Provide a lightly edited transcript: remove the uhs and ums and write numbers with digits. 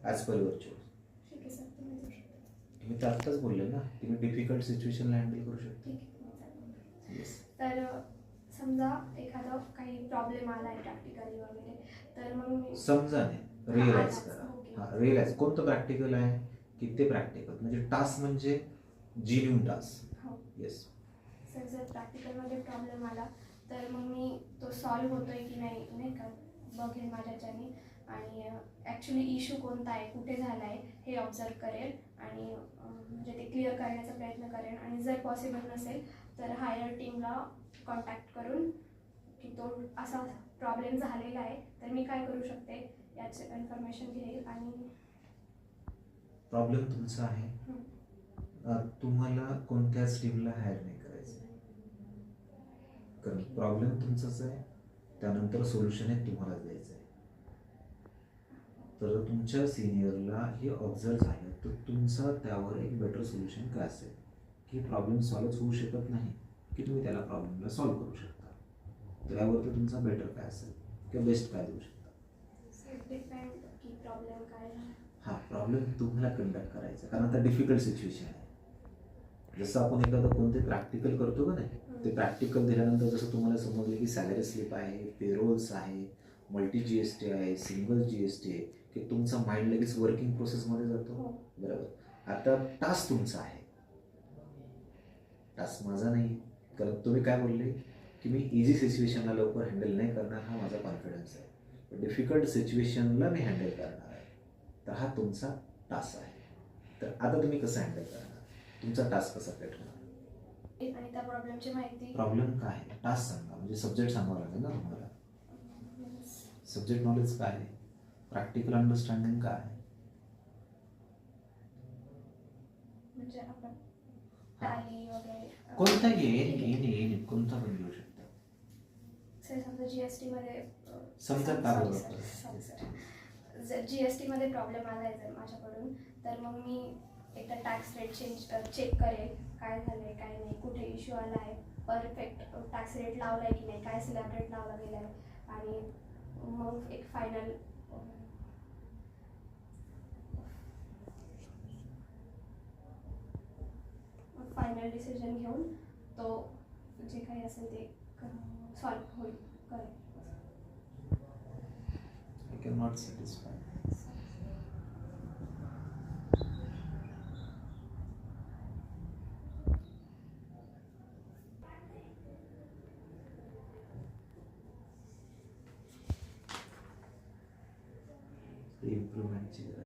As per your choice. ठीक आहे sir, तुम्ही देऊ शकता. तुम्ही तर आत्ताच बोलले ना, तुम्ही डिफिकल्ट सिच्युएशनला हँडल करू शकता. ठीक आहे, तुम्ही चालेल. येस. तर समजा एखादा काही प्रॉब्लेम आला आहे प्रॅक्टिकली वगैरे, तर मग मी समजा नाही, रिअलाइज आलाच, करा. ओके. हां, रिअलाइज कोणतं प्रॅक्टिकल आहे की ते प्रॅक्टिकल, म्हणजे टास्क म्हणजे जेन्युइन टास्क. हो येस. सर, जर प्रॅक्टिकलमध्ये प्रॉब्लेम आला तर मग मी तो सॉल्व्ह होतोय की नाही, नाही का, बघेन माझ्याच्याने, आणि ॲक्च्युली इश्यू कोणता आहे, कुठे झाला आहे हे ऑब्झर्व करेल आणि म्हणजे ते क्लिअर करण्याचा प्रयत्न करेन. आणि जर पॉसिबल नसेल तर हायर टीमला कॉन्टॅक्ट करून की तो असा प्रॉब्लेम झालेला आहे तर मी काय करू शकते याची इन्फॉर्मेशन घेईल. आणि प्रॉब्लेम तुमचा आहे, तुम्हाला कोणत्याच टीमला हायर नाही करायचं, कारण प्रॉब्लेम तुमचाच आहे. त्यानंतर सोल्युशन हे तुम्हालाच द्यायचं आहे. तर तुमच्या सिनियरला हे ऑब्झर्व झालं तर तुमचा त्यावर एक बेटर सोल्युशन काय असेल की प्रॉब्लेम सॉल्व्ह होऊ शकत नाही की तुम्ही त्याला प्रॉब्लेमला सॉल्व्ह करू शकता. तर यावरती तुमचा बेटर काय असेल किंवा बेस्ट काय देऊ शकता. डिपेंड की प्रॉब्लेम काय आहे. हां, प्रॉब्लेम तुम्हाला कंडक्ट करायचा, कारण आता डिफिकल्ट सिच्युएशन आहे. जसं आपण एखादं कोणते प्रॅक्टिकल करतो का नाही, ते प्रॅक्टिकल दिल्यानंतर जसं तुम्हाला समजलं की सॅलरी स्लिप आहे, पेरोल्स आहे, मल्टी GST आहे, सिंगल GST आहे, की तुमचा माइंड लगेच वर्किंग प्रोसेसमध्ये जातो. बरोबर. आता टास्क तुमचा आहे, टास्क माझा नाही. कारण तुम्ही काय बोलले की मी इझी सिच्युएशनला लवकर हँडल नाही करणार, हा माझा कॉन्फिडन्स आहे. डिफिकल्ट सिच्युएशनला मी हँडल करणार आहे, तर हा तुमचा टास्क आहे. तर आता तुम्ही कसं हँडल करणार, तुमचा टास्क कसा पेट होणार. आणि त्या प्रॉब्लेमची माहिती, प्रॉब्लेम काय आहे, टास्क सांगा, म्हणजे सब्जेक्ट सांगावं लागेल ना तुम्हाला. सब्जेक्ट नॉलेज काय आहे, प्रॅक्टिकल अंडरस्टँडिंग काय आहे. म्हणजे आपण टॅली वगैरे कोणताही येईन कोणता पण घेऊ शकता. सर समजा GST मध्ये समजा का बरोबर जर GST मध्ये प्रॉब्लेम आला आहे जर माझ्याकडून, तर मग मी एकदा टॅक्स रेट चेक करेल काय झालं आहे काय नाही, कुठे इश्यू आला आहे, परफेक्ट टॅक्स रेट लावला आहे की नाही, काय स्लॅब रेट लावला गेला आहे, आणि मग एक फायनल डिसिजन घेऊन तो जे काही असेल ते सॉल्व्ह होईल करेल. I cannot satisfy. इम्प्रूव्हमेंटची